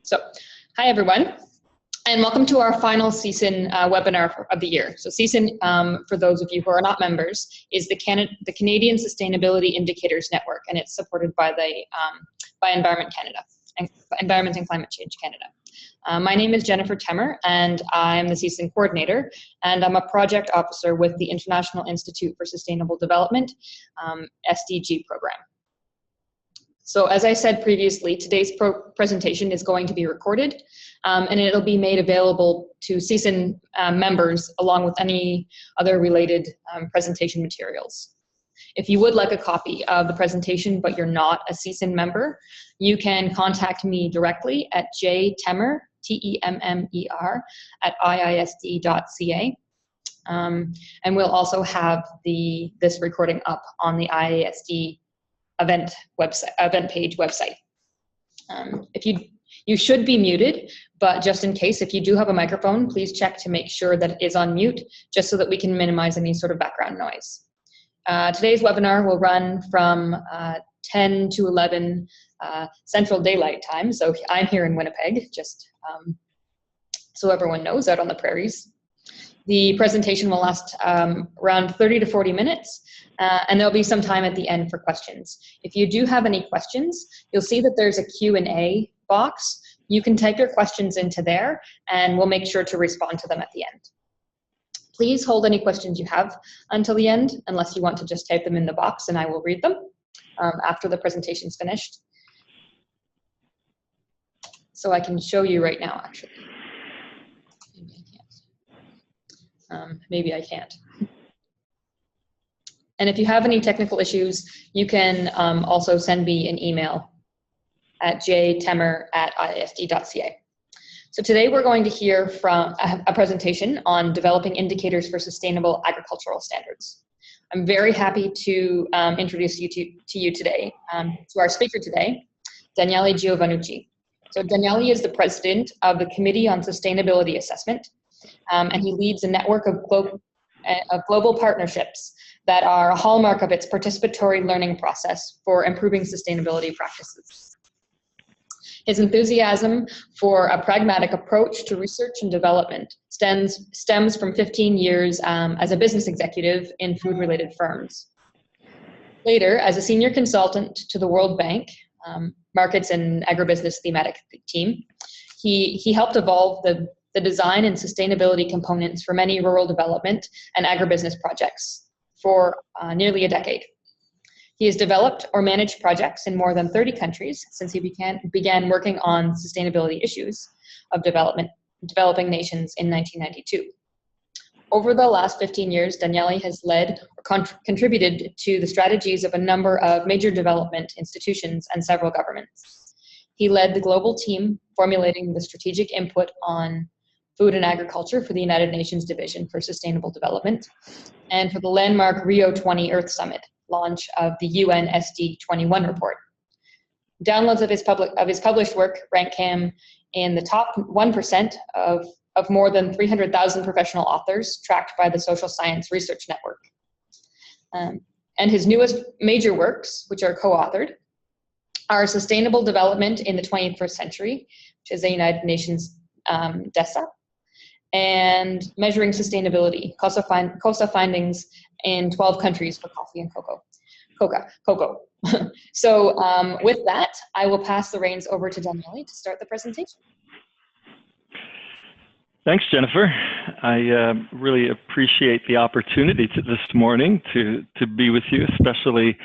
So, hi everyone, and welcome to our final CSIN webinar of the year. So CSIN, for those of you who are not members, is the Canadian Sustainability Indicators Network, and it's supported by by Environment Canada, and Environment and Climate Change Canada. My name is Jennifer Temmer, and I'm the CSIN coordinator, and I'm a project officer with the International Institute for Sustainable Development, SDG program. So as I said previously, today's presentation is going to be recorded, and it'll be made available to CSIN members along with any other related presentation materials. If you would like a copy of the presentation but you're not a CSIN member, you can contact me directly at jtemmer, T-E-M-M-E-R, at iisd.ca. And we'll also have this recording up on the IISD event page website. If you should be muted, but just in case, if you do have a microphone, please check to make sure that it is on mute, just so that we can minimize any sort of background noise. Today's webinar will run from 10 to 11 Central Daylight Time. So I'm here in Winnipeg, just so everyone knows, out on the prairies. The presentation will last around 30 to 40 minutes, and there'll be some time at the end for questions. If you do have any questions, you'll see that there's a Q&A box. You can type your questions into there, and we'll make sure to respond to them at the end. Please hold any questions you have until the end, unless you want to just type them in the box and I will read them after the presentation's finished. So I can show you right now, actually. Maybe I can't. And if you have any technical issues, you can also send me an email at jtemmer@iisd.ca. So today we're going to hear from a presentation on developing indicators for sustainable agricultural standards. I'm very happy to introduce you to you today, to our speaker today, Daniele Giovannucci. So Daniele is the president of the Committee on Sustainability Assessment, and he leads a network of global partnerships that are a hallmark of its participatory learning process for improving sustainability practices. His enthusiasm for a pragmatic approach to research and development stems from 15 years as a business executive in food-related firms. Later, as a senior consultant to the World Bank Markets and Agribusiness Thematic Team, he helped evolve the design and sustainability components for many rural development and agribusiness projects for nearly a decade. He has developed or managed projects in more than 30 countries since he began working on sustainability issues of developing nations in 1992. Over the last 15 years, Daniele has led or contributed to the strategies of a number of major development institutions and several governments. He led the global team formulating the strategic input on food and agriculture for the United Nations Division for Sustainable Development, and for the landmark Rio 20 Earth Summit launch of the UN SD 21 report. Downloads of his published work rank him in the top 1% of more than 300,000 professional authors tracked by the Social Science Research Network. And his newest major works, which are co-authored, are Sustainable Development in the 21st Century, which is a United Nations DESA, and Measuring Sustainability, COSA findings in 12 countries for coffee and cocoa. So with that, I will pass the reins over to Daniele to start the presentation. Thanks, Jennifer. I really appreciate the opportunity this morning to be with you, especially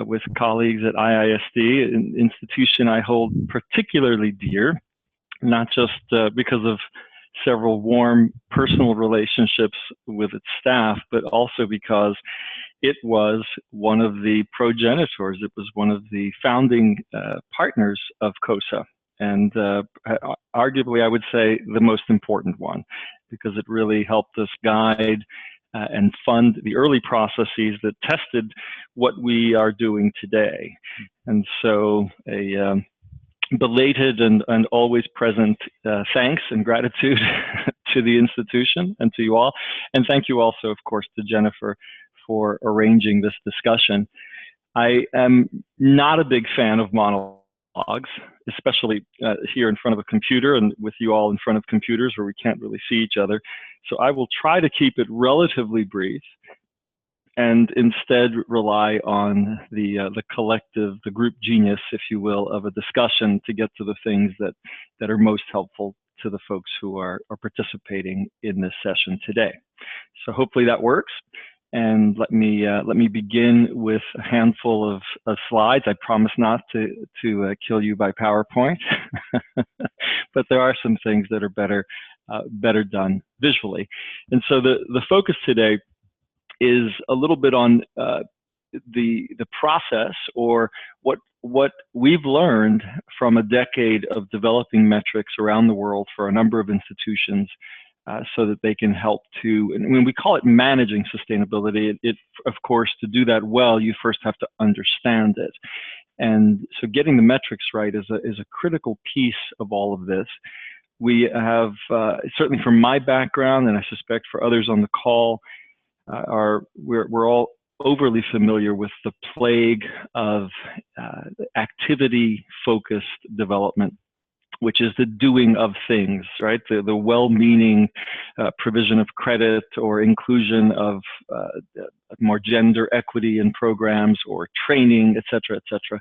with colleagues at IISD, an institution I hold particularly dear, not just because of several warm personal relationships with its staff, but also because it was one of the progenitors. It was one of the founding partners of COSA, and arguably I would say the most important one, because it really helped us guide and fund the early processes that tested what we are doing today. And so a belated and always present thanks and gratitude to the institution and to you all. And thank you also, of course, to Jennifer for arranging this discussion. I am not a big fan of monologues, especially here in front of a computer and with you all in front of computers where we can't really see each other. So I will try to keep it relatively brief and instead rely on the collective, the group genius, if you will, of a discussion to get to the things that are most helpful to the folks who are participating in this session today. So hopefully that works. And let me begin with a handful of slides. I promise not to kill you by PowerPoint, but there are some things that are better done visually. And so the focus today is a little bit on the process, or what we've learned from a decade of developing metrics around the world for a number of institutions, so that they can help to, and when we call it managing sustainability, it of course, to do that well, you first have to understand it. And so getting the metrics right is a critical piece of all of this. We have, certainly from my background, and I suspect for others on the call, we're all overly familiar with the plague of activity-focused development, which is the doing of things, right? The well-meaning provision of credit or inclusion of more gender equity in programs or training, et cetera, et cetera.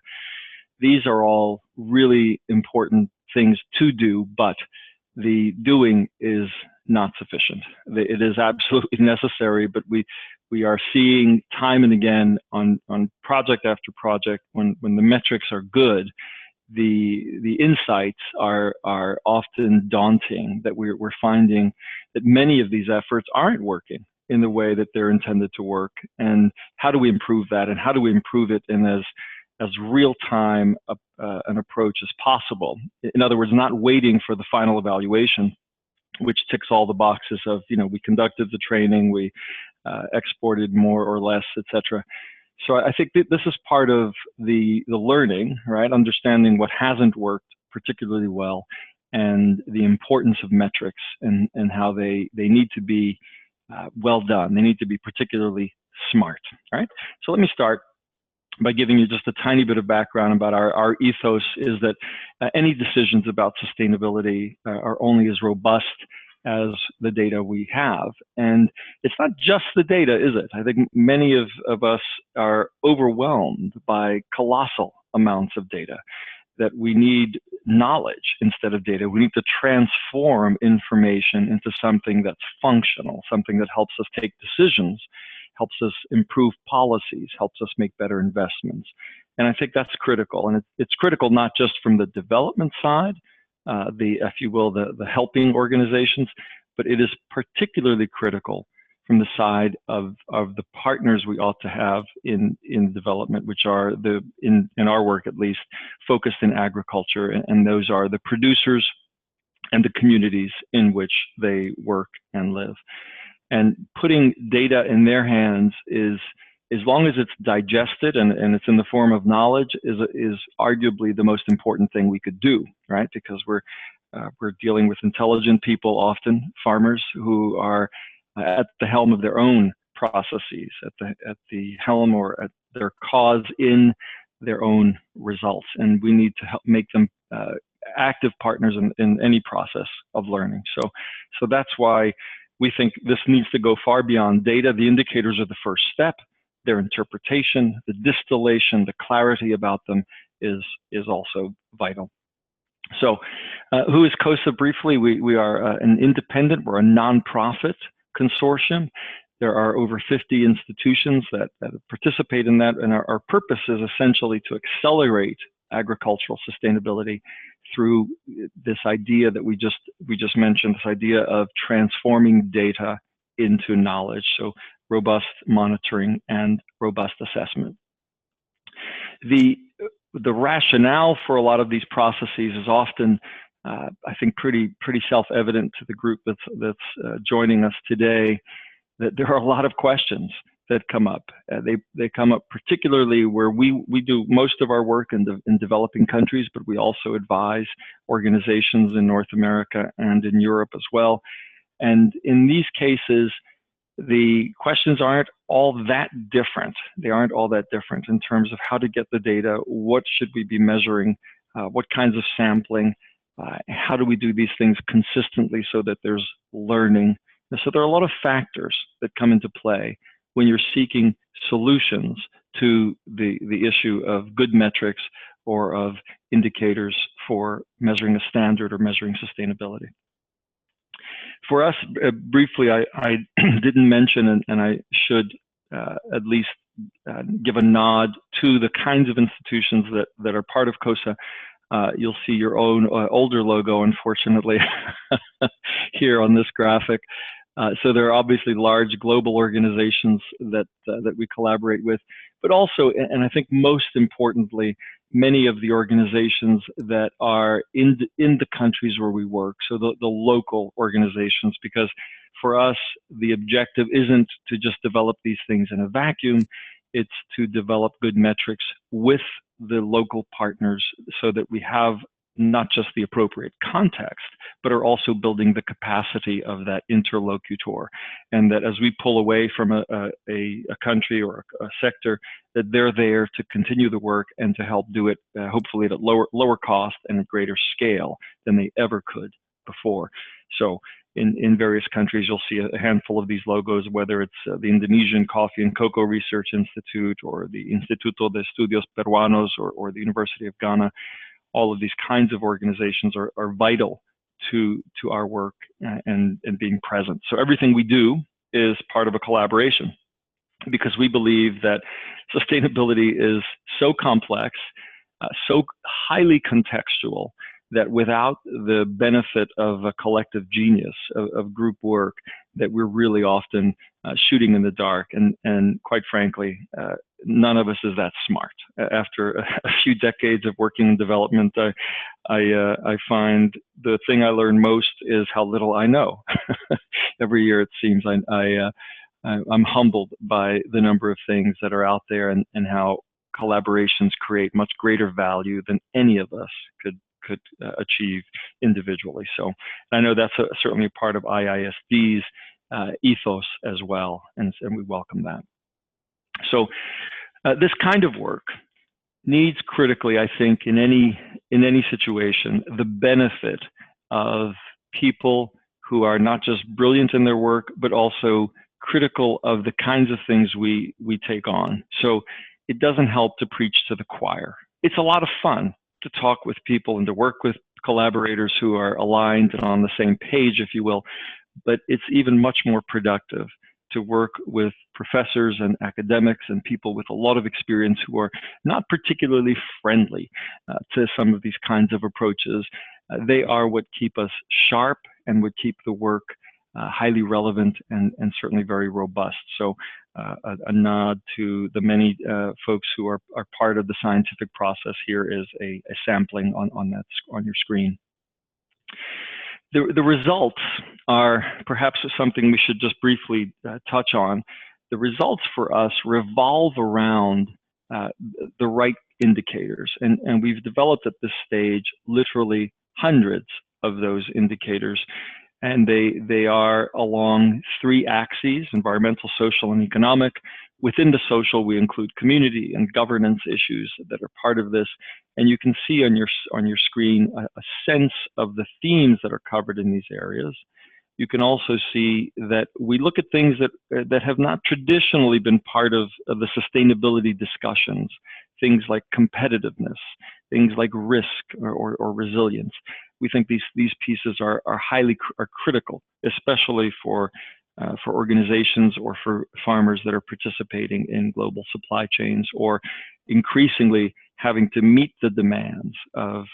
These are all really important things to do, but the doing is not sufficient. It is absolutely necessary, but we are seeing time and again on project after project, when the metrics are good, the insights are often daunting, that we're finding that many of these efforts aren't working in the way that they're intended to work. And how do we improve that? And how do we improve it in as real-time an approach as possible? In other words, not waiting for the final evaluation, which ticks all the boxes of, we conducted the training, we exported more or less, et cetera. So I think this is part of the learning, right? Understanding what hasn't worked particularly well, and the importance of metrics, and how they need to be well done. They need to be particularly smart, right? So let me start by giving you just a tiny bit of background about our ethos. Is that any decisions about sustainability are only as robust as the data we have. And it's not just the data, is it? I think many of us are overwhelmed by colossal amounts of data, that we need knowledge instead of data. We need to transform information into something that's functional, something that helps us take decisions, helps us improve policies, helps us make better investments. And I think that's critical. And it's critical not just from the development side, if you will, the helping organizations, but it is particularly critical from the side of the partners we ought to have in development, which are in our work at least, focused in agriculture, and those are the producers and the communities in which they work and live. And putting data in their hands is, as long as it's digested and it's in the form of knowledge, is arguably the most important thing we could do, right? Because we're dealing with intelligent people, often farmers, who are at the helm of their own processes, at the helm or at their cause in their own results, and we need to help make them active partners in any process of learning. So that's why we think this needs to go far beyond data. The indicators are the first step. Their interpretation, the distillation, the clarity about them is also vital. So who is COSA briefly? We are an independent, we're a nonprofit consortium. There are over 50 institutions that participate in that, and our purpose is essentially to accelerate agricultural sustainability through this idea that we just mentioned, this idea of transforming data into knowledge. So robust monitoring and robust assessment. The rationale for a lot of these processes is often, I think, pretty self-evident to the group that's joining us today, that there are a lot of questions that come up. They come up particularly where we do most of our work in developing countries, but we also advise organizations in North America and in Europe as well. And in these cases, the questions aren't all that different. They aren't all that different in terms of how to get the data, what should we be measuring, what kinds of sampling, how do we do these things consistently so that there's learning. And so there are a lot of factors that come into play when you're seeking solutions to the issue of good metrics or of indicators for measuring a standard or measuring sustainability. For us, briefly, I didn't mention, and I should at least give a nod to the kinds of institutions that are part of COSA. You'll see your own older logo, unfortunately, here on this graphic. So there are obviously large global organizations that we collaborate with, but also, and I think most importantly, many of the organizations that are in the countries where we work, so the local organizations, because for us, the objective isn't to just develop these things in a vacuum, it's to develop good metrics with the local partners so that we have not just the appropriate context, but are also building the capacity of that interlocutor. And that as we pull away from a country or a sector, that they're there to continue the work and to help do it, hopefully at a lower cost and at greater scale than they ever could before. So in various countries, you'll see a handful of these logos, whether it's the Indonesian Coffee and Cocoa Research Institute or the Instituto de Estudios Peruanos or the University of Ghana. All of these kinds of organizations are vital to our work and being present. So everything we do is part of a collaboration, because we believe that sustainability is so complex, so highly contextual, that without the benefit of a collective genius, of group work, that we're really often shooting in the dark. And quite frankly, none of us is that smart. After a few decades of working in development, I find the thing I learn most is how little I know. Every year, it seems I'm humbled by the number of things that are out there and how collaborations create much greater value than any of us could achieve individually. So I know that's certainly a part of IISD's ethos as well, and we welcome that. So this kind of work needs critically, I think, in any situation, the benefit of people who are not just brilliant in their work, but also critical of the kinds of things we take on. So it doesn't help to preach to the choir. It's a lot of fun to talk with people and to work with collaborators who are aligned and on the same page, if you will, but it's even much more productive to work with professors and academics and people with a lot of experience who are not particularly friendly to some of these kinds of approaches. They are what keep us sharp and would keep the work highly relevant and certainly very robust. So a nod to the many folks who are part of the scientific process here is a sampling on your screen. The results are perhaps something we should just briefly touch on. The results for us revolve around the right indicators, and we've developed at this stage literally hundreds of those indicators, and they are along three axes: environmental, social, and economic. Within the social, we include community and governance issues that are part of this. And you can see on your screen a sense of the themes that are covered in these areas. You can also see that we look at things that have not traditionally been part of the sustainability discussions, things like competitiveness, things like risk or resilience. We think these pieces are critical, especially for organizations or for farmers that are participating in global supply chains, or increasingly having to meet the demands of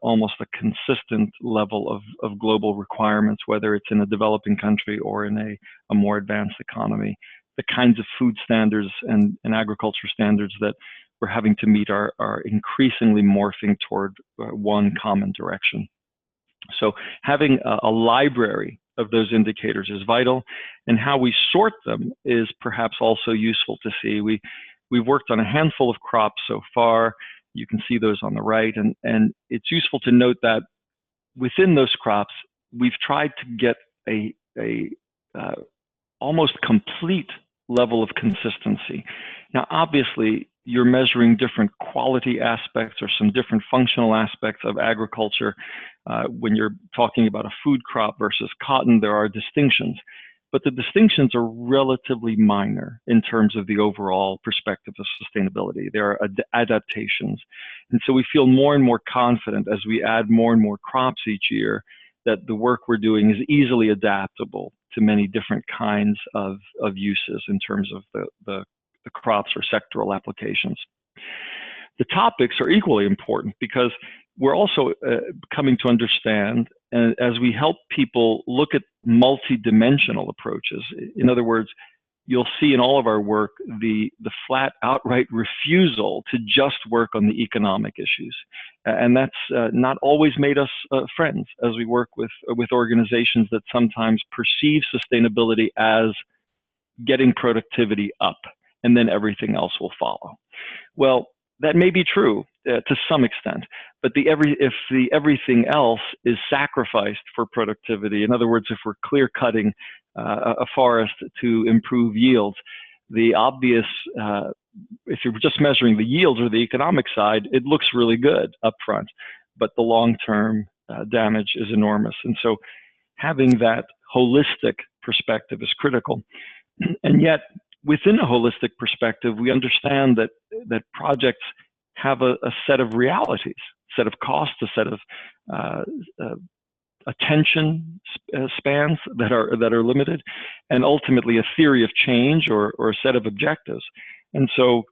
almost a consistent level of global requirements, whether it's in a developing country or in a more advanced economy. The kinds of food standards and agriculture standards that we're having to meet are increasingly morphing toward one common direction. So having a library of those indicators is vital, and how we sort them is perhaps also useful to see. We've worked on a handful of crops so far. You can see those on the right, and it's useful to note that within those crops, we've tried to get a almost complete level of consistency. Now, obviously, you're measuring different quality aspects or some different functional aspects of agriculture. When you're talking about a food crop versus cotton, there are distinctions, but the distinctions are relatively minor in terms of the overall perspective of sustainability. There are adaptations. And so we feel more and more confident as we add more and more crops each year that the work we're doing is easily adaptable to many different kinds of uses in terms of the crops or sectoral applications. The topics are equally important because we're also coming to understand, and as we help people look at multidimensional approaches, in other words, you'll see in all of our work the flat outright refusal to just work on the economic issues. And that's not always made us friends as we work with organizations that sometimes perceive sustainability as getting productivity up and then everything else will follow. Well, that may be true to some extent, but if the everything else is sacrificed for productivity, in other words, if we're clear cutting a forest to improve yields, the obvious, if you're just measuring the yields or the economic side, it looks really good up front, but the long-term damage is enormous. And so having that holistic perspective is critical. And yet, within a holistic perspective, we understand that projects have a set of realities, a set of costs, a set of attention spans that are limited, and ultimately a theory of change or a set of objectives. And so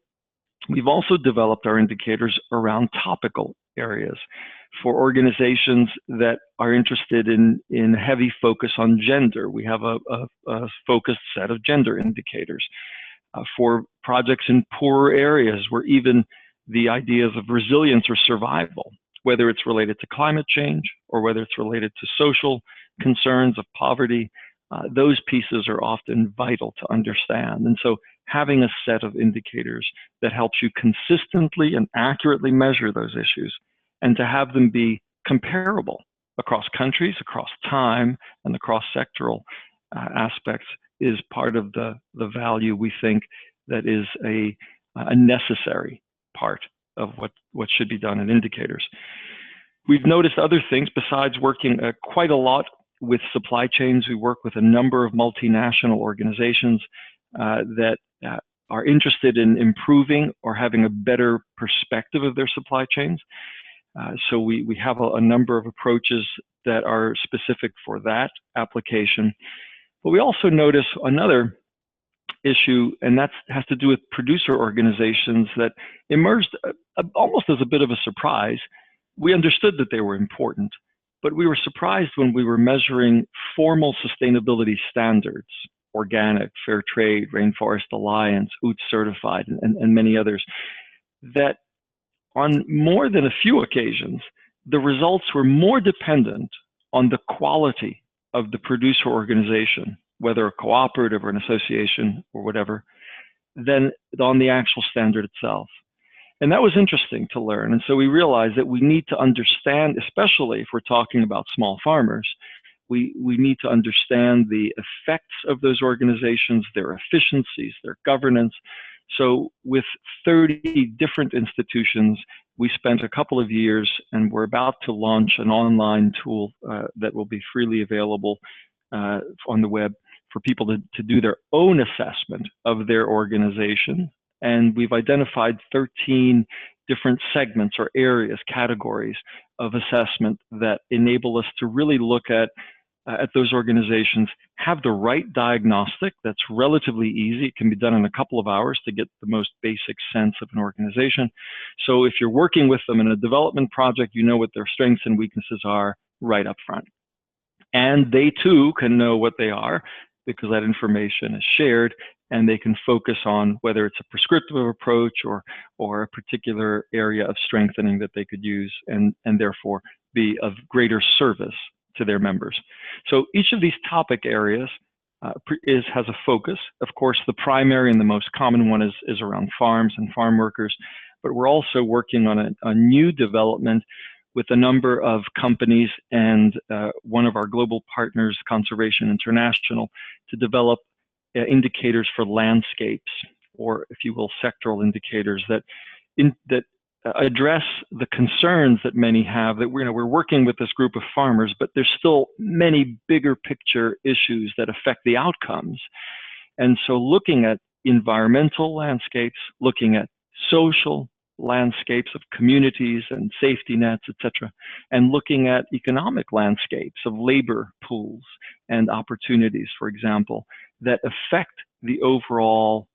we've also developed our indicators around topical areas for organizations that are interested in heavy focus on gender. We have a focused set of gender indicators. For projects in poorer areas where even the ideas of resilience or survival, whether it's related to climate change or whether it's related to social concerns of poverty, those pieces are often vital to understand. And so having a set of indicators that helps you consistently and accurately measure those issues and to have them be comparable across countries, across time, and across sectoral aspects is part of the value we think that is a necessary part of what should be done in indicators. We've noticed other things besides working quite a lot with supply chains. We work with a number of multinational organizations that are interested in improving or having a better perspective of their supply chains. So we have a number of approaches that are specific for that application. But we also notice another issue, and that has to do with producer organizations that emerged almost as a bit of a surprise. We understood that they were important, but we were surprised when we were measuring formal sustainability standards, organic, fair trade, Rainforest Alliance, UTZ certified, and many others, that on more than a few occasions, the results were more dependent on the quality of the producer organization, whether a cooperative or an association or whatever, than on the actual standard itself. And that was interesting to learn. And so we realized that we need to understand, especially if we're talking about small farmers, we need to understand the effects of those organizations, their efficiencies, their governance. So with 30 different institutions, we spent a couple of years, and we're about to launch an online tool that will be freely available on the web for people to do their own assessment of their organization. And we've identified 13 different segments or areas, categories of assessment that enable us to really look at those organizations, have the right diagnostic that's relatively easy. It can be done in a couple of hours to get the most basic sense of an organization. So if you're working with them in a development project, you know what their strengths and weaknesses are right up front. And they too can know what they are because that information is shared, and they can focus on whether it's a prescriptive approach or a particular area of strengthening that they could use and therefore be of greater service to their members. So each of these topic areas has a focus. Of course, the primary and the most common one is around farms and farm workers, but we're also working on a new development with a number of companies and one of our global partners, Conservation International, to develop indicators for landscapes or if you will, sectoral indicators that address the concerns that many have, that we're working with this group of farmers, but there's still many bigger picture issues that affect the outcomes. And so looking at environmental landscapes, looking at social landscapes of communities and safety nets, etc., and looking at economic landscapes of labor pools and opportunities, for example, that affect the overall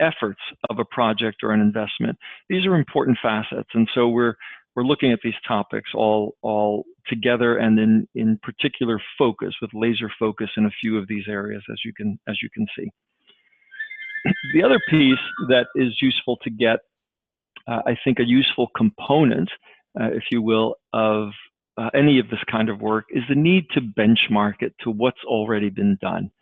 efforts of a project or an investment. These are important facets, and so we're looking at these topics all together and in particular focus, with laser focus in a few of these areas, as you can see. The other piece that is useful to get, I think a useful component, if you will, of any of this kind of work is the need to benchmark it to what's already been done.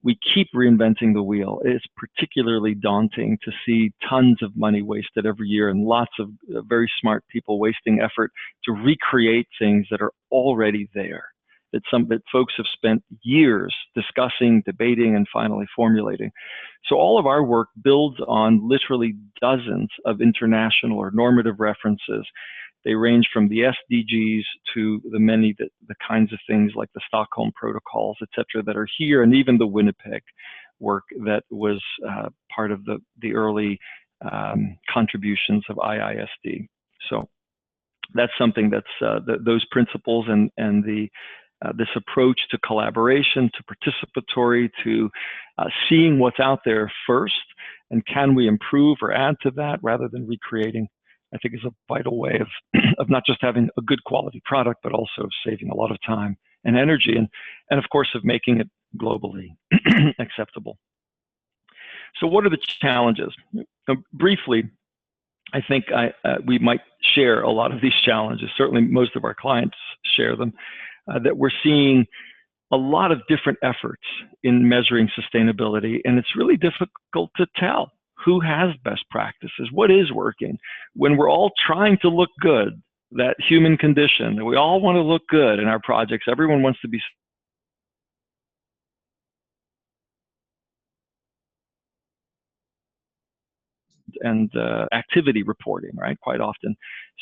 We keep reinventing the wheel. It's particularly daunting to see tons of money wasted every year and lots of very smart people wasting effort to recreate things that are already there, that folks have spent years discussing, debating, and finally formulating. So all of our work builds on literally dozens of international or normative references. They range from the SDGs to the kinds of things like the Stockholm protocols, et cetera, that are here, and even the Winnipeg work that was part of the early contributions of IISD. So that's something that's those principles and this approach to collaboration, to participatory, to seeing what's out there first, and can we improve or add to that rather than recreating, I think is a vital way of not just having a good quality product, but also of saving a lot of time and energy, and of course of making it globally acceptable. So what are the challenges? Briefly, I think we might share a lot of these challenges. Certainly most of our clients share them, that we're seeing a lot of different efforts in measuring sustainability, and it's really difficult to tell who has best practices, what is working. When we're all trying to look good, that human condition, that we all want to look good in our projects, everyone wants to be and activity reporting, right, quite often.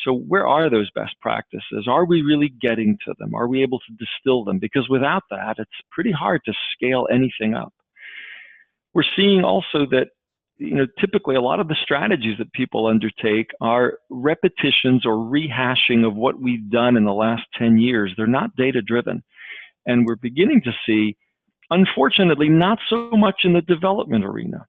So where are those best practices? Are we really getting to them? Are we able to distill them? Because without that, it's pretty hard to scale anything up. We're seeing also that, typically a lot of the strategies that people undertake are repetitions or rehashing of what we've done in the last 10 years. They're not data-driven. And we're beginning to see, unfortunately, not so much in the development arena.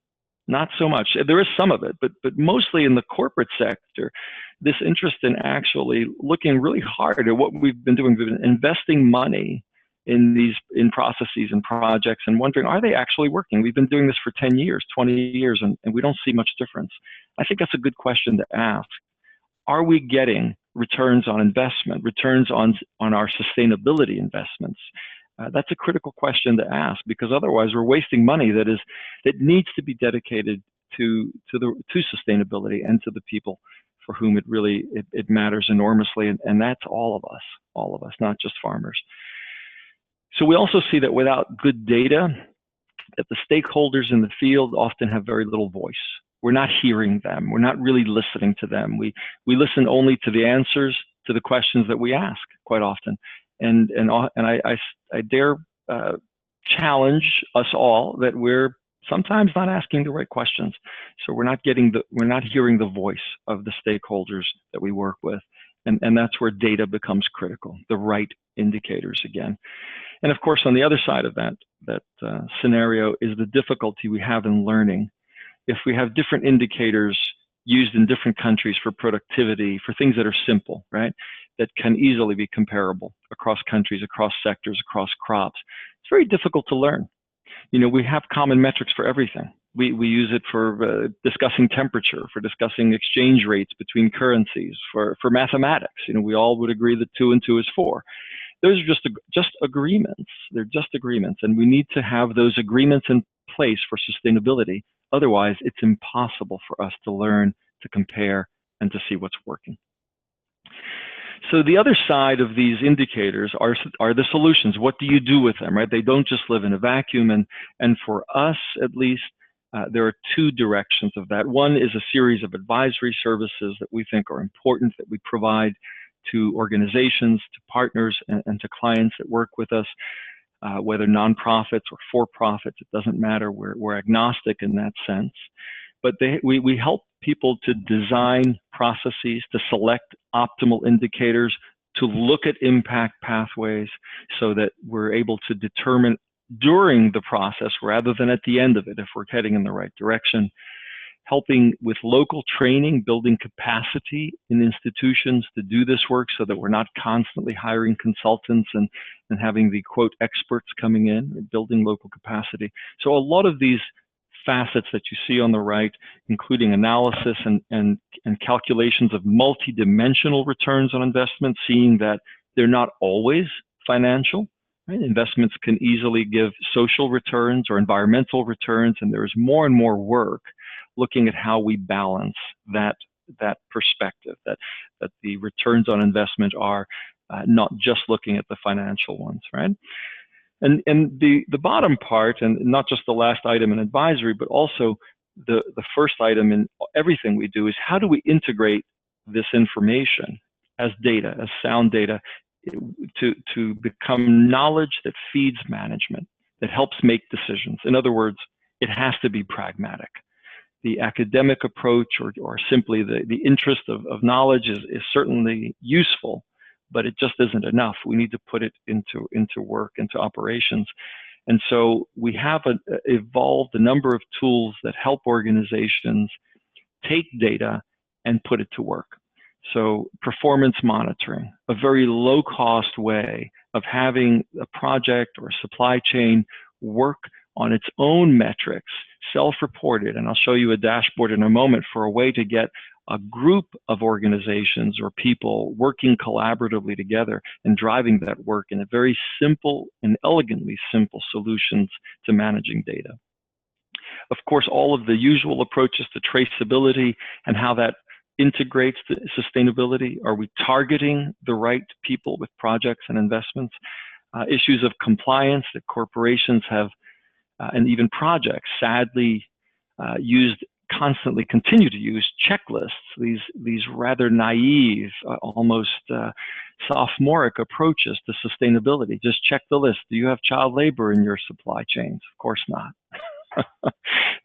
Not so much. There is some of it, but mostly in the corporate sector, this interest in actually looking really hard at what we've been doing. We've been investing money in processes and projects and wondering, are they actually working? We've been doing this for 10 years, 20 years, and we don't see much difference. I think that's a good question to ask. Are we getting returns on investment, returns on our sustainability investments? That's a critical question to ask, because otherwise we're wasting money that needs to be dedicated to sustainability and to the people for whom it really matters enormously, and that's all of us, not just farmers. So we also see that without good data, that the stakeholders in the field often have very little voice. We're not hearing them. We're not really listening to them. We listen only to the answers to the questions that we ask quite often. And I dare challenge us all that we're sometimes not asking the right questions. So we're not hearing the voice of the stakeholders that we work with. And that's where data becomes critical, the right indicators again. And of course, on the other side of that scenario is the difficulty we have in learning. If we have different indicators used in different countries for productivity, for things that are simple, right, that can easily be comparable across countries, across sectors, across crops, it's very difficult to learn. We have common metrics for everything. We use it for discussing temperature, for discussing exchange rates between currencies, for mathematics. We all would agree that 2 and 2 is 4. Those are just agreements. They're just agreements, and we need to have those agreements in place for sustainability. Otherwise, it's impossible for us to learn, to compare, and to see what's working. So the other side of these indicators are the solutions. What do you do with them, right? They don't just live in a vacuum, and for us, at least, there are two directions of that. One is a series of advisory services that we think are important that we provide to organizations, to partners, and to clients that work with us, whether nonprofits or for-profits, it doesn't matter. We're agnostic in that sense. But we help people to design processes, to select optimal indicators, to look at impact pathways so that we're able to determine during the process rather than at the end of it if we're heading in the right direction. Helping with local training, building capacity in institutions to do this work so that we're not constantly hiring consultants and having the quote experts coming in, building local capacity. So a lot of these facets that you see on the right, including analysis and calculations of multidimensional returns on investment, seeing that they're not always financial. Right? Investments can easily give social returns or environmental returns, and there is more and more work looking at how we balance that perspective, that the returns on investment are not just looking at the financial ones, right? And the bottom part, and not just the last item in advisory, but also the first item in everything we do, is how do we integrate this information as data, as sound data, to become knowledge that feeds management, that helps make decisions. In other words, it has to be pragmatic. The academic approach or simply the interest of knowledge is certainly useful, but it just isn't enough. We need to put it into work, into operations. And so we have evolved a number of tools that help organizations take data and put it to work. So performance monitoring, a very low-cost way of having a project or a supply chain work on its own metrics, self-reported, and I'll show you a dashboard in a moment for a way to get a group of organizations or people working collaboratively together and driving that work in a very simple and elegantly simple solutions to managing data. Of course, all of the usual approaches to traceability and how that integrates the sustainability. Are we targeting the right people with projects and investments? Issues of compliance that corporations have and even projects sadly constantly continue to use checklists, these rather naive, almost sophomoric approaches to sustainability. Just check the list. Do you have child labor in your supply chains? Of course not.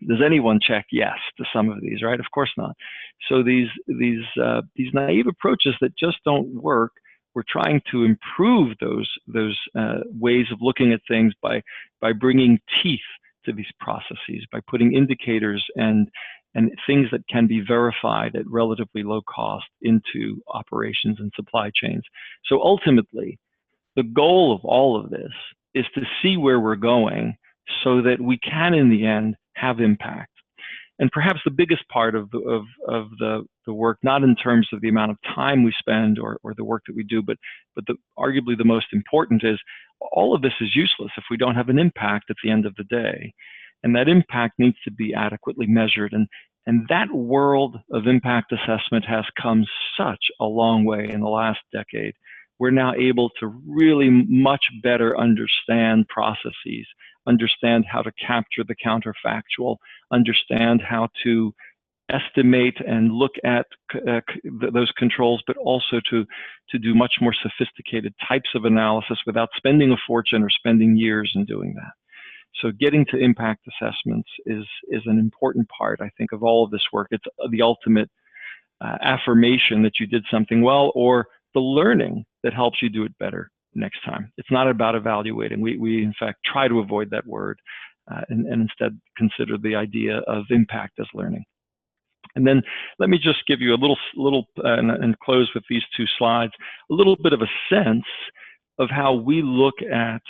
Does anyone check yes to some of these, right? Of course not. So these naive approaches that just don't work, we're trying to improve those ways of looking at things by bringing teeth to these processes, by putting indicators and things that can be verified at relatively low cost into operations and supply chains. So ultimately, the goal of all of this is to see where we're going so that we can, in the end, have impact. And perhaps the biggest part of the work, not in terms of the amount of time we spend or the work that we do, but arguably the most important is all of this is useless if we don't have an impact at the end of the day. And that impact needs to be adequately measured. And that world of impact assessment has come such a long way in the last decade. We're now able to really much better understand processes, understand how to capture the counterfactual, understand how to estimate and look at those controls, but also to do much more sophisticated types of analysis without spending a fortune or spending years in doing that. So getting to impact assessments is an important part, I think, of all of this work. It's the ultimate affirmation that you did something well, or the learning that helps you do it better next time. It's not about evaluating. We in fact try to avoid that word and instead consider the idea of impact as learning. And then let me just give you a little and close with these two slides, a little bit of a sense of how we look at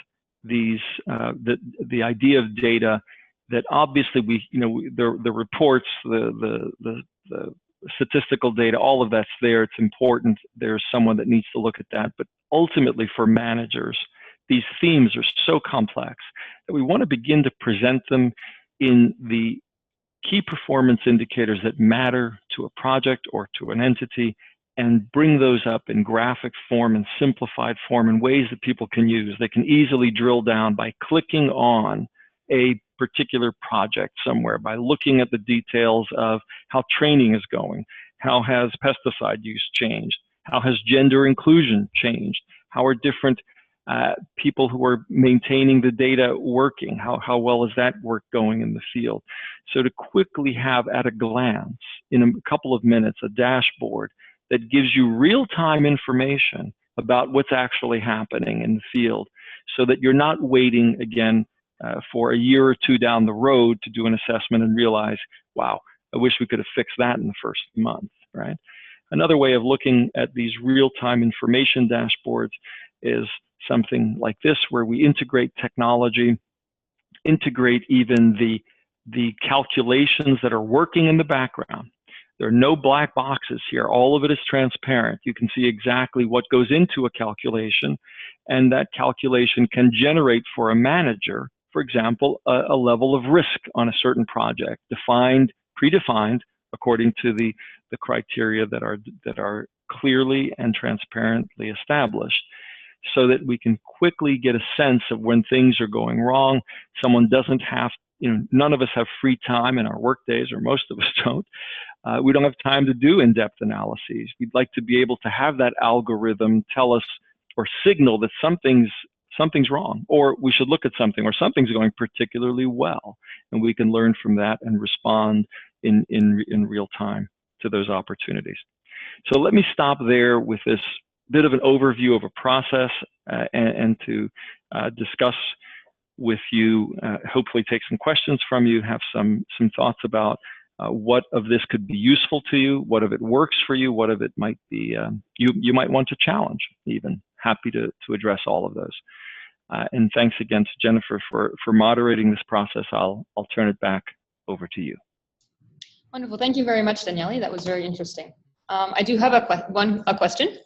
these the idea of data. That obviously the reports, the statistical data, all of that's there. It's important. There's someone that needs to look at that. But ultimately, for managers, these themes are so complex that we want to begin to present them in the key performance indicators that matter to a project or to an entity, and bring those up in graphic form and simplified form in ways that people can use. They can easily drill down by clicking on a particular project somewhere by looking at the details of how training is going, how has pesticide use changed, how has gender inclusion changed, how are different people who are maintaining the data working, how well is that work going in the field. So to quickly have at a glance, in a couple of minutes, a dashboard that gives you real-time information about what's actually happening in the field, so that you're not waiting again for a year or two down the road to do an assessment and realize, wow, I wish we could have fixed that in the first month, right? Another way of looking at these real-time information dashboards is something like this, where we integrate technology, integrate even the calculations that are working in the background. There are no black boxes here. All of it is transparent. You can see exactly what goes into a calculation, and that calculation can generate for a manager, for example, a level of risk on a certain project, predefined according to the criteria that are clearly and transparently established, so that we can quickly get a sense of when things are going wrong. Someone doesn't have, none of us have free time in our work days, or most of us don't. We don't have time to do in-depth analyses. We'd like to be able to have that algorithm tell us or signal that something's wrong, or we should look at something, or something's going particularly well, and we can learn from that and respond in real time to those opportunities. So let me stop there with this bit of an overview of a process, and to discuss with you, hopefully take some questions from you, have some thoughts about what of this could be useful to you, what of it works for you, what of it might be you might want to challenge even. Happy to address all of those. And thanks again to Jennifer for moderating this process. I'll turn it back over to you. Wonderful. Thank you very much, Daniele. That was very interesting. I do have a question.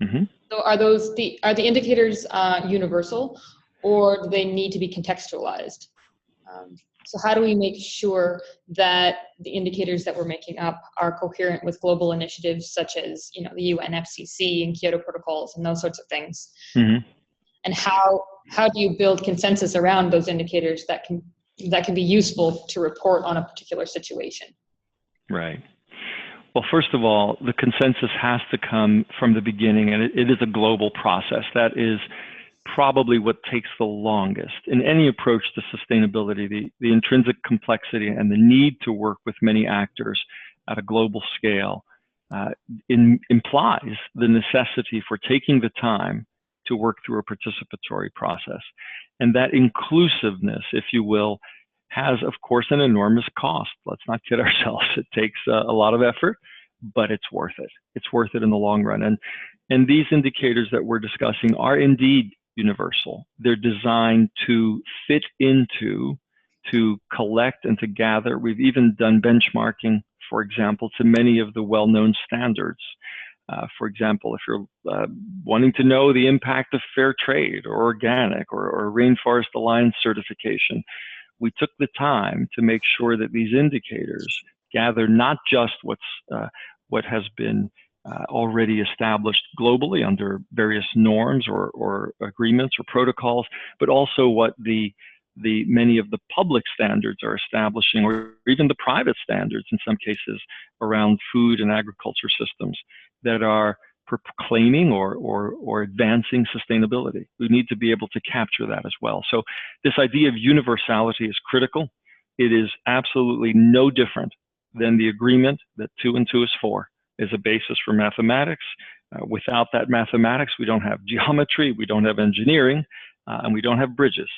Mm-hmm. So are the indicators universal, or do they need to be contextualized? So how do we make sure that the indicators that we're making up are coherent with global initiatives such as, the UNFCCC and Kyoto protocols and those sorts of things? Mm-hmm. And how do you build consensus around those indicators that can be useful to report on a particular situation? Right. Well, first of all, the consensus has to come from the beginning, and it is a global process. That is probably what takes the longest in any approach to sustainability. The intrinsic complexity and the need to work with many actors at a global scale implies the necessity for taking the time to work through a participatory process. And that inclusiveness, if you will, has, of course, an enormous cost. Let's not kid ourselves. It takes a lot of effort, but it's worth it. It's worth it in the long run. And these indicators that we're discussing are indeed universal. They're designed to fit into, to collect and to gather. We've even done benchmarking, for example, to many of the well-known standards. For example, if you're wanting to know the impact of fair trade or organic or Rainforest Alliance certification, we took the time to make sure that these indicators gather not just what has been already established globally under various norms or agreements or protocols, but also what the many of the public standards are establishing, or even the private standards in some cases around food and agriculture systems that are proclaiming or advancing sustainability. We need to be able to capture that as well. So this idea of universality is critical. It is absolutely no different than the agreement that 2 and 2 is 4 is a basis for mathematics. Without that mathematics, we don't have geometry, we don't have engineering, and we don't have bridges.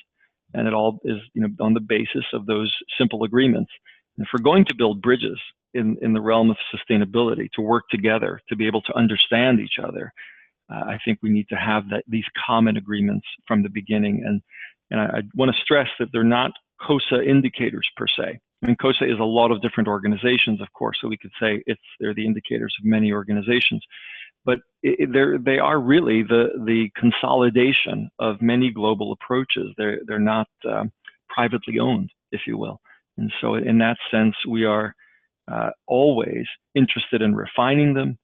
And it all is on the basis of those simple agreements. And if we're going to build bridges in the realm of sustainability, to work together, to be able to understand each other, I think we need to have these common agreements from the beginning. And I want to stress that they're not COSA indicators per se. I mean, COSA is a lot of different organizations, of course, so we could say they're the indicators of many organizations. But they are really the consolidation of many global approaches. They're not privately owned, if you will. And so in that sense, we are always interested in refining them.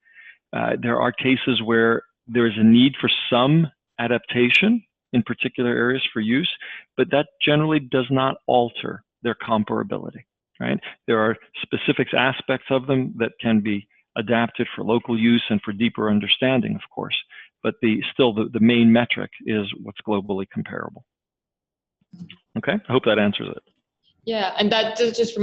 There are cases where there is a need for some adaptation in particular areas for use, but that generally does not alter their comparability, right? There are specific aspects of them that can be adapted for local use and for deeper understanding, of course, but still the main metric is what's globally comparable. Okay, I hope that answers it. Yeah, and that just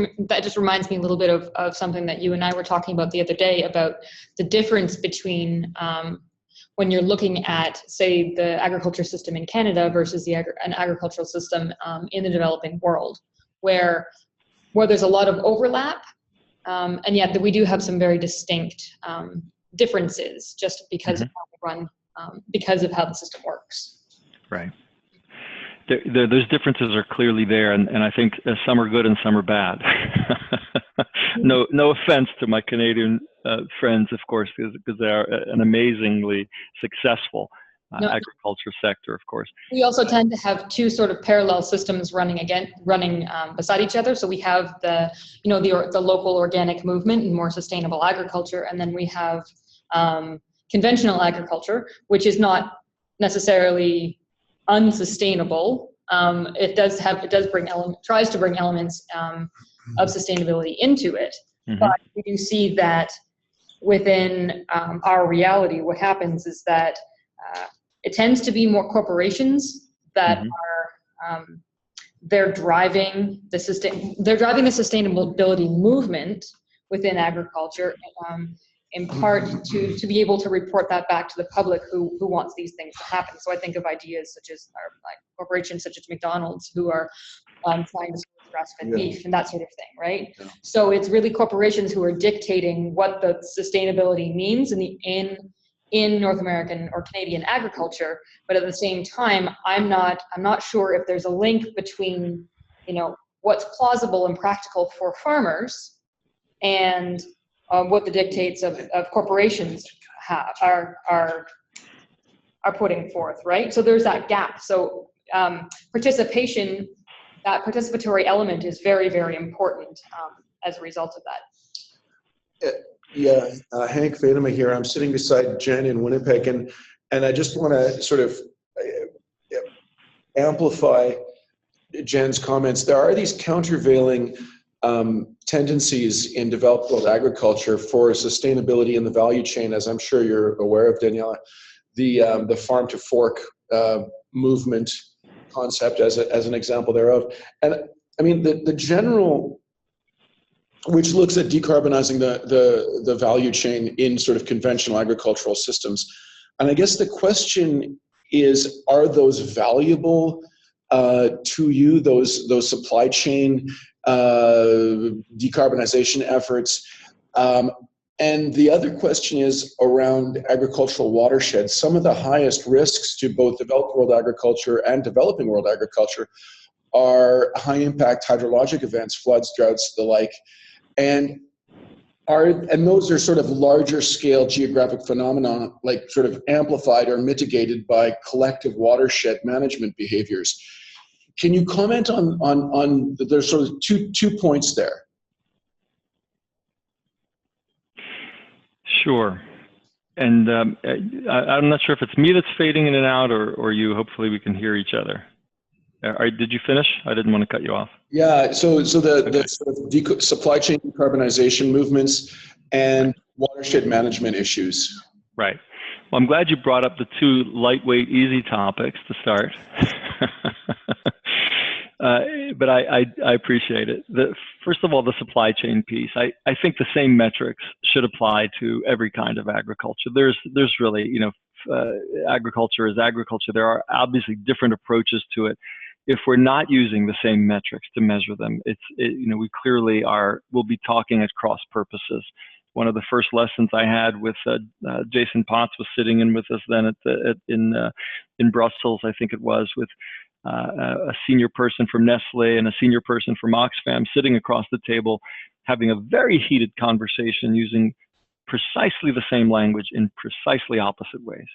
reminds me a little bit of something that you and I were talking about the other day about the difference between when you're looking at, say, the agriculture system in Canada versus an agricultural system in the developing world, where there's a lot of overlap, and yet we do have some very distinct differences just because of how we run, because of how the system works. Right. Those differences are clearly there, and I think some are good and some are bad. No offense to my Canadian friends, of course, because they are an amazingly successful agriculture sector, of course. We also tend to have two sort of parallel systems running beside each other. So we have the local organic movement and more sustainable agriculture, and then we have conventional agriculture, which is not necessarily unsustainable. It tries to bring elements of sustainability into it, but we do see that within our reality, what happens is that it tends to be more corporations that are they're driving the sustainability movement within agriculture, in part to be able to report that back to the public who wants these things to happen. So I think of ideas such as like corporations such as McDonald's who are trying to source grass-fed beef and that sort of thing, right? Yeah. So it's really corporations who are dictating what the sustainability means in North American or Canadian agriculture, but at the same time, I'm not sure if there's a link between what's plausible and practical for farmers and what the dictates of corporations are putting forth, right? So there's that gap. So participation, that participatory element is very, very important as a result of that. Hank Vedema here. I'm sitting beside Jen in Winnipeg, and I just want to sort of amplify Jen's comments. There are these countervailing tendencies in developed world agriculture for sustainability in the value chain, as I'm sure you're aware of, Daniela. The farm to fork movement concept as an example thereof. And I mean, the general, which looks at decarbonizing the value chain in sort of conventional agricultural systems. And I guess the question is, are those valuable to you, those supply chain decarbonization efforts? And the other question is around agricultural watersheds. Some of the highest risks to both developed world agriculture and developing world agriculture are high impact hydrologic events, floods, droughts, the like. And those are sort of larger scale geographic phenomena, like sort of amplified or mitigated by collective watershed management behaviors. Can you comment on there's sort of two points there? Sure. And I'm not sure if it's me that's fading in and out or you. Hopefully we can hear each other. Did you finish? I didn't want to cut you off. Yeah, so the sort of supply chain decarbonization movements and watershed management issues. Right. Well, I'm glad you brought up the two lightweight, easy topics to start. But I appreciate it. First of all, the supply chain piece. I think the same metrics should apply to every kind of agriculture. There's really, agriculture is agriculture. There are obviously different approaches to it. If we're not using the same metrics to measure them, we clearly will be talking at cross purposes. One of the first lessons I had with Jason Potts was sitting in with us then in Brussels, I think it was, with a senior person from Nestle and a senior person from Oxfam sitting across the table, having a very heated conversation using precisely the same language in precisely opposite ways.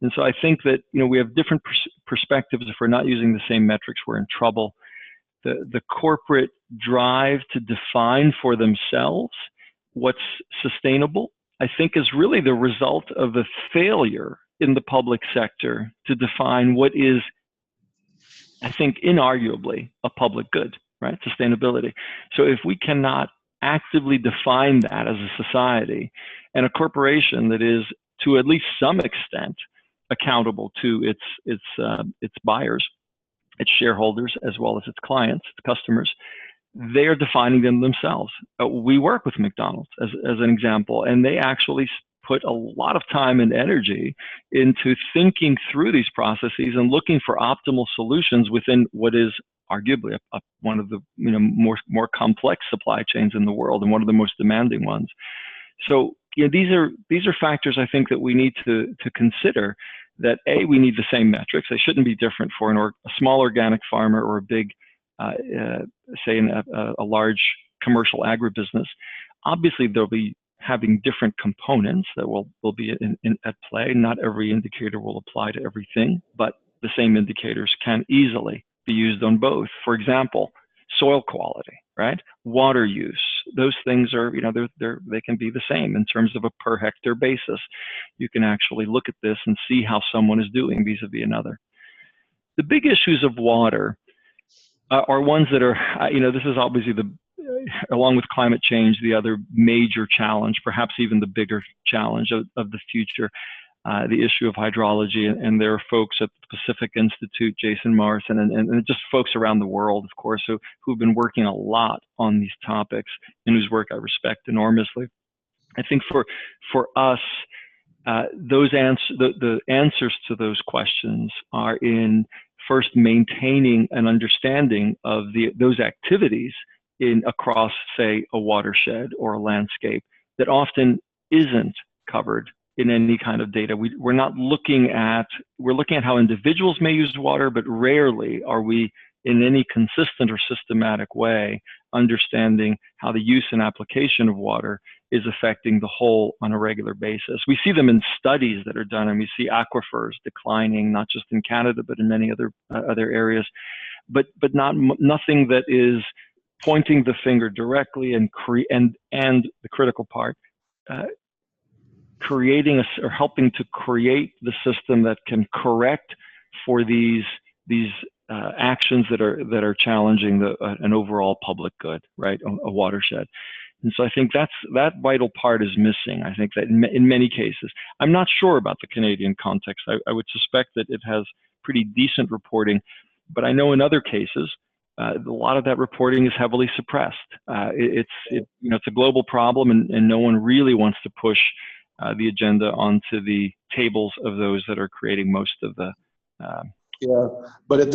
And so I think that we have different perspectives. If we're not using the same metrics, we're in trouble. The corporate drive to define for themselves what's sustainable, I think, is really the result of the failure in the public sector to define what is, I think, inarguably a public good. right? Sustainability. So if we cannot actively define that as a society, and a corporation that is to at least some extent accountable to its buyers, its shareholders, as well as its clients, its customers, they are defining them themselves. We work with McDonald's as an example, and they actually put a lot of time and energy into thinking through these processes and looking for optimal solutions within what is arguably one of the more complex supply chains in the world, and one of the most demanding ones. So these are factors I think that we need to consider. That we need the same metrics. They shouldn't be different for a small organic farmer or a big, say, a large commercial agribusiness. Obviously, they'll be having different components that will be at play. Not every indicator will apply to everything, but the same indicators can easily be used on both. For example, soil quality, right? Water use. Those things are, they can be the same in terms of a per hectare basis. You can actually look at this and see how someone is doing vis-a-vis another. The big issues of water are ones that are, this is obviously along with climate change, the other major challenge, perhaps even the bigger challenge of the future, the issue of hydrology. And there are folks at the Pacific Institute, Jason Morrison, and just folks around the world, of course, who've been working a lot on these topics and whose work I respect enormously. I think for us, the answers to those questions are in first maintaining an understanding of those activities across, say, a watershed or a landscape that often isn't covered in any kind of data. We're looking at how individuals may use water, but rarely are we in any consistent or systematic way understanding how the use and application of water is affecting the whole on a regular basis. We see them in studies that are done, and we see aquifers declining, not just in Canada, but in many other areas, but nothing that is pointing the finger directly and the critical part, creating or helping to create the system that can correct for these actions that are challenging an overall public good, right? A watershed. And so I think that vital part is missing. I think that in many cases, I'm not sure about the Canadian context. I would suspect that it has pretty decent reporting, but I know in other cases, a lot of that reporting is heavily suppressed. It's a global problem, and no one really wants to push the agenda onto the tables of those that are creating most of the. But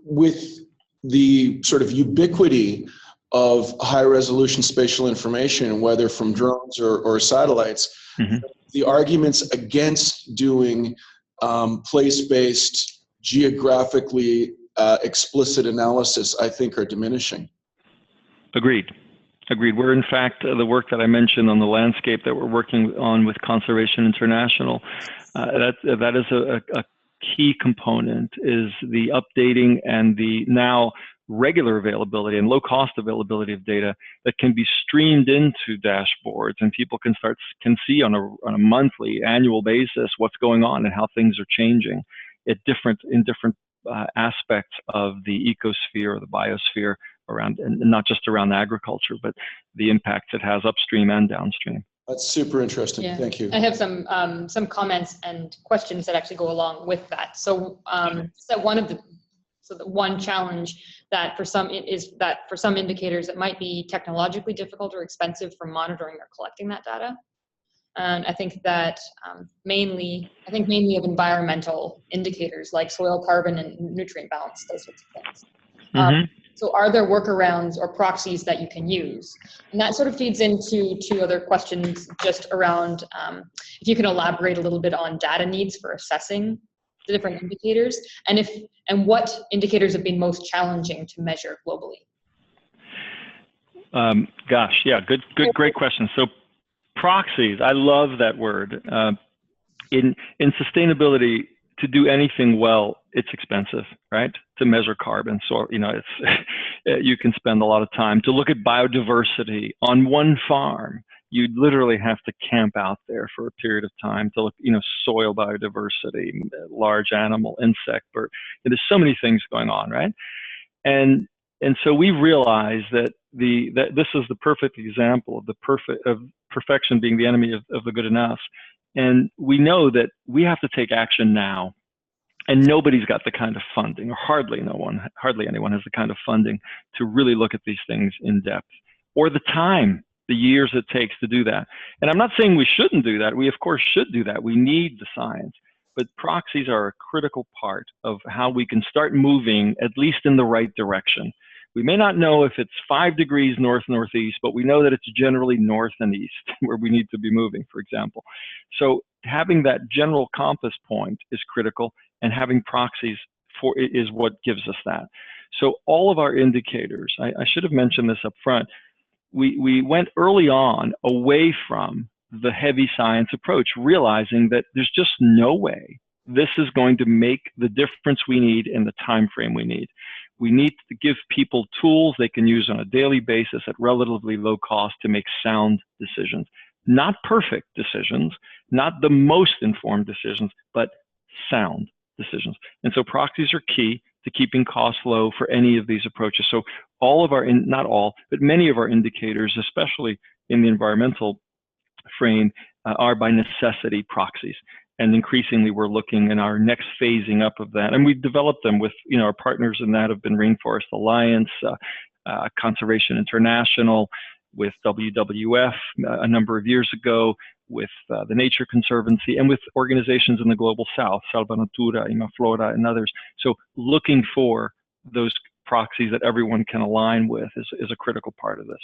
with the sort of ubiquity of high resolution spatial information, whether from drones or satellites, the arguments against doing place-based, geographically explicit analysis, I think, are diminishing. Agreed. We're, in fact, the work that I mentioned on the landscape that we're working on with Conservation International, that is a key component, is the updating and the now regular availability and low-cost availability of data that can be streamed into dashboards, and people can see on a monthly, annual basis what's going on and how things are changing in different aspects of the ecosphere or the biosphere around, and not just around agriculture, but the impact it has upstream and downstream. That's super interesting. Yeah. Thank you. I have some comments and questions that actually go along with that. So, the one challenge that for some indicators it might be technologically difficult or expensive for monitoring or collecting that data. And I think that mainly of environmental indicators like soil carbon and nutrient balance, those sorts of things. So are there workarounds or proxies that you can use? And that sort of feeds into two other questions just around, if you can elaborate a little bit on data needs for assessing the different indicators, and what indicators have been most challenging to measure globally? Great question. So proxies, I love that word. In sustainability, to do anything well, it's expensive, right? To measure carbon. So, you can spend a lot of time. To look at biodiversity on one farm, you'd literally have to camp out there for a period of time to look, soil biodiversity, large animal, insect, bird. There's so many things going on, right? And so we realized that that this is the perfect example of perfection being the enemy of the good enough. And we know that we have to take action now. And nobody's got the kind of funding, or hardly anyone has the kind of funding to really look at these things in depth, or the time, the years it takes to do that. And I'm not saying we shouldn't do that. We, of course, should do that. We need the science. But proxies are a critical part of how we can start moving, at least in the right direction. We may not know if it's 5 degrees north-northeast, but we know that it's generally north and east where we need to be moving, for example. So having that general compass point is critical, and having proxies is what gives us that. So all of our indicators, I should have mentioned this up front, we went early on away from the heavy science approach, realizing that there's just no way this is going to make the difference we need in the time frame we need. We need to give people tools they can use on a daily basis at relatively low cost to make sound decisions. Not perfect decisions, not the most informed decisions, but sound decisions. And so proxies are key to keeping costs low for any of these approaches. So all of our, not all, but many of our indicators, especially in the environmental frame, are by necessity proxies. And increasingly, we're looking in our next phasing up of that. And we've developed them with, our partners in that have been Rainforest Alliance, Conservation International, with WWF a number of years ago, with the Nature Conservancy, and with organizations in the Global South, Salvanatura, Imaflora, and others. So looking for those proxies that everyone can align with is a critical part of this.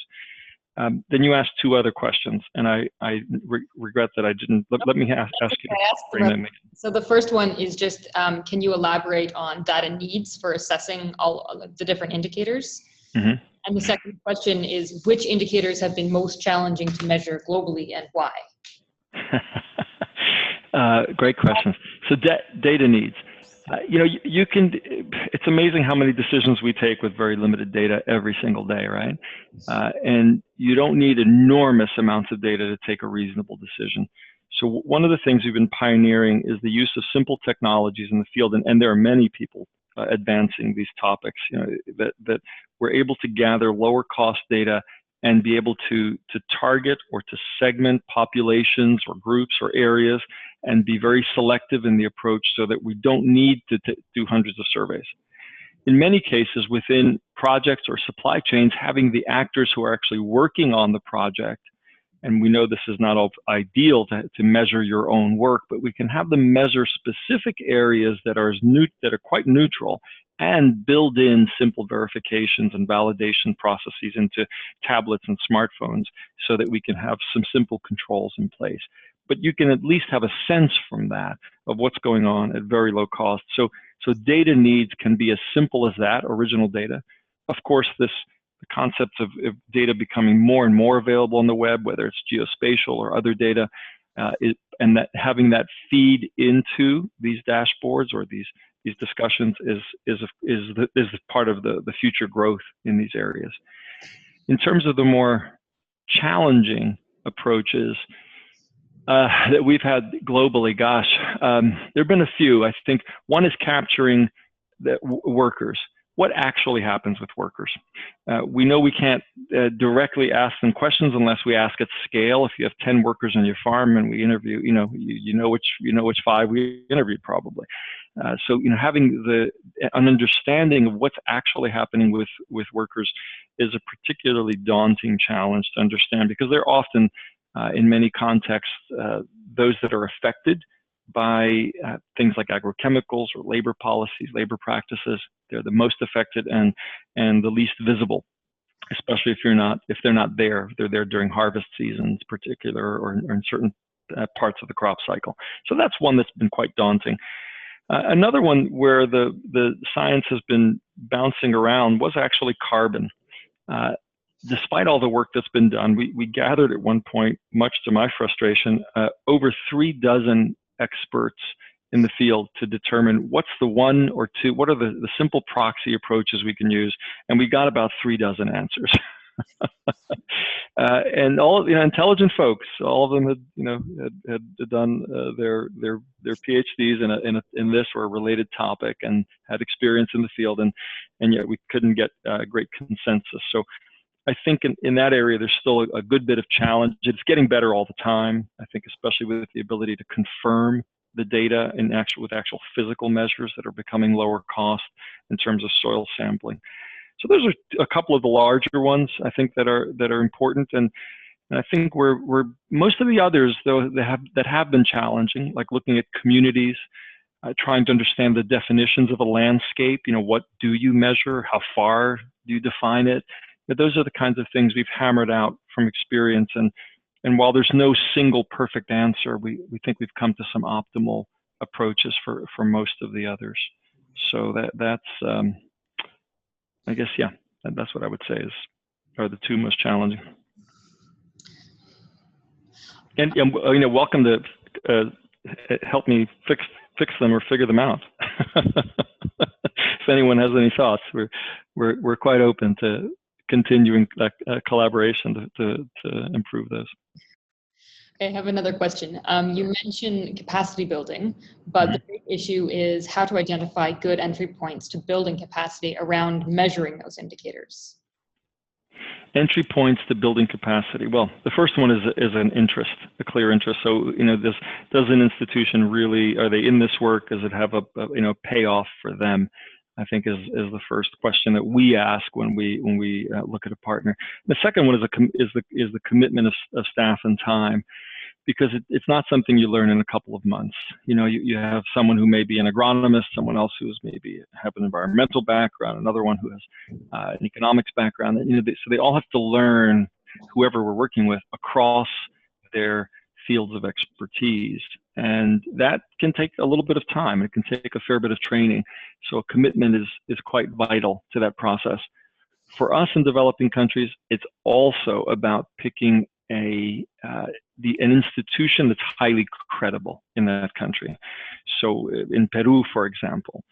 Then you asked 2 other questions, and I regret that I didn't. Let me ask you to bring them in. So the first one is just, can you elaborate on data needs for assessing all the different indicators? Mm-hmm. And the second question is, which indicators have been most challenging to measure globally and why? Great questions. So data needs. It's amazing how many decisions we take with very limited data every single day, right? And you don't need enormous amounts of data to take a reasonable decision. So one of the things we've been pioneering is the use of simple technologies in the field, and there are many people advancing these topics, that we're able to gather lower cost data and be able to target or to segment populations or groups or areas and be very selective in the approach so that we don't need to do hundreds of surveys. In many cases, within projects or supply chains, having the actors who are actually working on the project, and we know this is not ideal to measure your own work, but we can have them measure specific areas that are quite neutral and build in simple verifications and validation processes into tablets and smartphones so that we can have some simple controls in place. But you can at least have a sense from that of what's going on at very low cost. So data needs can be as simple as that, original data. Of course, the concepts of data becoming more and more available on the web, whether it's geospatial or other data, and that having that feed into these dashboards or these discussions is part of the future growth in these areas. In terms of the more challenging approaches that we've had globally, there have been a few. I think one is capturing the workers. What actually happens with workers? We know we can't directly ask them questions unless we ask at scale. If you have 10 workers on your farm and we interview, you know which 5 we interviewed probably. So having an understanding of what's actually happening with workers is a particularly daunting challenge to understand, because they're often in many contexts those that are affected by things like agrochemicals or labor policies, labor practices. They're the most affected and the least visible, especially if they're not there. They're there during harvest seasons, particular, or in certain parts of the crop cycle. So that's one that's been quite daunting. Another one where the science has been bouncing around was actually carbon. Despite all the work that's been done, we gathered at one point, much to my frustration, over 36 experts in the field to determine what's the one or two, what are the simple proxy approaches we can use, and we got about 36 answers. And all of, intelligent folks, all of them had done their PhDs in this or a related topic and had experience in the field, and yet we couldn't get great consensus. So I think in that area, there's still a good bit of challenge. It's getting better all the time, I think, especially with the ability to confirm the data with actual physical measures that are becoming lower cost in terms of soil sampling. So those are a couple of the larger ones, I think, that are important. And I think we're most of the others, though, that have been challenging, like looking at communities, trying to understand the definitions of a landscape. What do you measure? How far do you define it? But those are the kinds of things we've hammered out from experience. And while there's no single perfect answer, we think we've come to some optimal approaches for most of the others. So that's I guess, yeah, that's what I would say are the two most challenging. And welcome to help me fix them or figure them out. If anyone has any thoughts, we're quite open to continuing collaboration to improve those. I have another question. You mentioned capacity building, but the big issue is how to identify good entry points to building capacity around measuring those indicators. Entry points to building capacity. Well, the first one is an interest, a clear interest. So, does an institution really, are they in this work? Does it have a payoff for them? I think is the first question that we ask when we look at a partner. The second one is the commitment of staff and time, because it's not something you learn in a couple of months. You have someone who may be an agronomist, someone else who's maybe have an environmental background, another one who has an economics background. So they all have to learn, whoever we're working with, across their fields of expertise. And that can take a little bit of time. It can take a fair bit of training. So a commitment is quite vital to that process. For us in developing countries, it's also about picking an institution that's highly credible in that country. So in Peru, for example,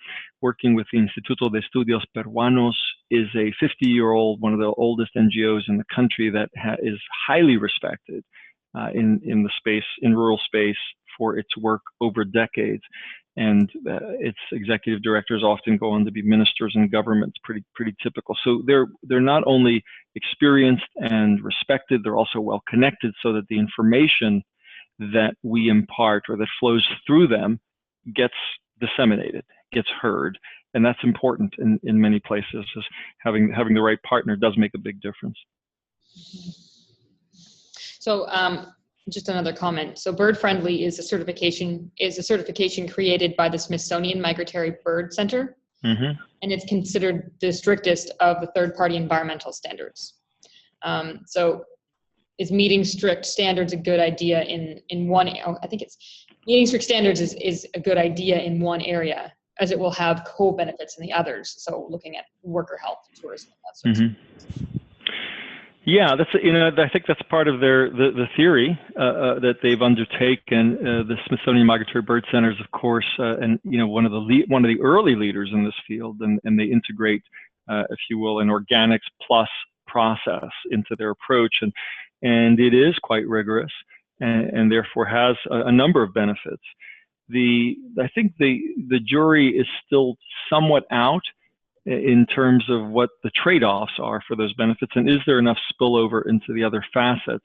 working with the Instituto de Estudios Peruanos is a 50-year-old, one of the oldest NGOs in the country that is highly respected in the space, in rural space, for its work over decades. And its executive directors often go on to be ministers in governments, pretty typical. So they're not only experienced and respected, they're also well connected, so that the information that we impart or that flows through them gets disseminated, gets heard. And that's important in many places. Is having the right partner does make a big difference. So just another comment. So BirdFriendly is a certification created by the Smithsonian Migratory Bird Center, and it's considered the strictest of the third-party environmental standards. So is meeting strict standards a good idea in one? I think it's meeting strict standards is a good idea in one area, as it will have co-benefits in the others. So looking at worker health, tourism, that sort of stuff. Yeah, I think that's part of the theory that they've undertaken. The Smithsonian Migratory Bird Centers, of course, and one of the early leaders in this field, and they integrate, if you will, an organics plus process into their approach, and it is quite rigorous, and therefore has a number of benefits. I think the jury is still somewhat out in terms of what the trade-offs are for those benefits, and is there enough spillover into the other facets?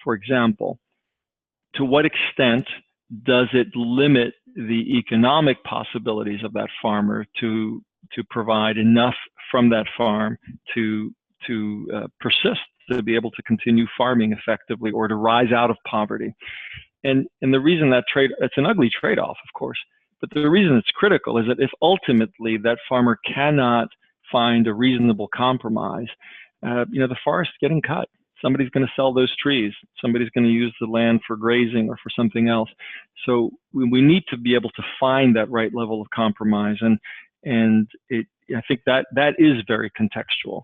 For example, to what extent does it limit the economic possibilities of that farmer to provide enough from that farm to persist, to be able to continue farming effectively, or to rise out of poverty? And the reason it's an ugly trade-off, of course, but the reason it's critical is that if ultimately that farmer cannot find a reasonable compromise, the forest's getting cut. Somebody's going to sell those trees. Somebody's going to use the land for grazing or for something else. So we need to be able to find that right level of compromise. And I think that is very contextual.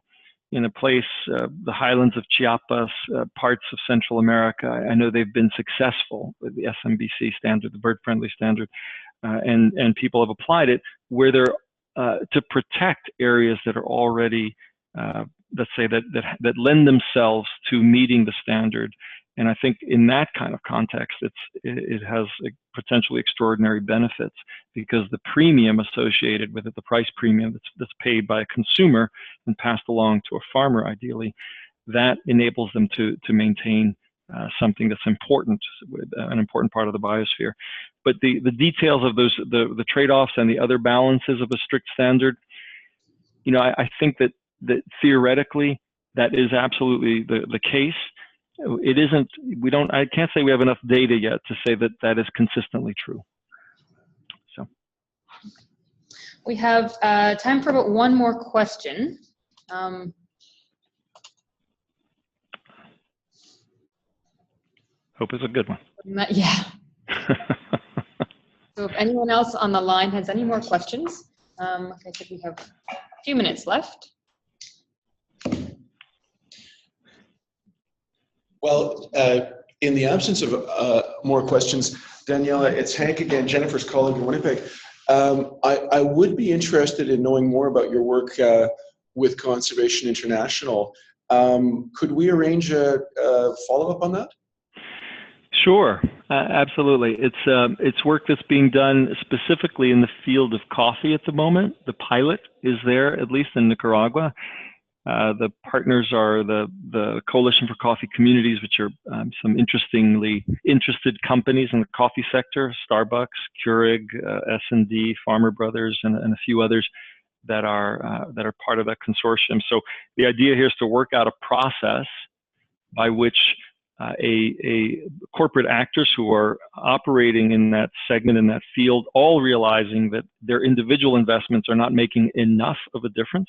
In a place, the highlands of Chiapas, parts of Central America, I know they've been successful with the SMBC standard, the bird-friendly standard, and people have applied it where they're to protect areas that are already let's say that lend themselves to meeting the standard. And I think in that kind of context, it has potentially extraordinary benefits, because the premium associated with it, the price premium that's paid by a consumer and passed along to a farmer, ideally, that enables them to maintain something that's important, an important part of the biosphere. But the details of the trade-offs and the other balances of a strict standard, I think that theoretically that is absolutely the case. It isn't. I can't say we have enough data yet to say that is consistently true. So we have time for about one more question. Hope it's a good one. Yeah. So if anyone else on the line has any more questions, I think we have a few minutes left. Well, in the absence of more questions, Daniela, it's Hank again, Jennifer's calling from Winnipeg. I would be interested in knowing more about your work with Conservation International. Could we arrange a follow-up on that? Sure, absolutely. It's work that's being done specifically in the field of coffee at the moment. The pilot is there, at least in Nicaragua. The partners are the Coalition for Coffee Communities, which are some interestingly interested companies in the coffee sector: Starbucks, Keurig, S&D, Farmer Brothers, and a few others that are part of that consortium. So the idea here is to work out a process by which corporate actors who are operating in that segment, in that field, all realizing that their individual investments are not making enough of a difference.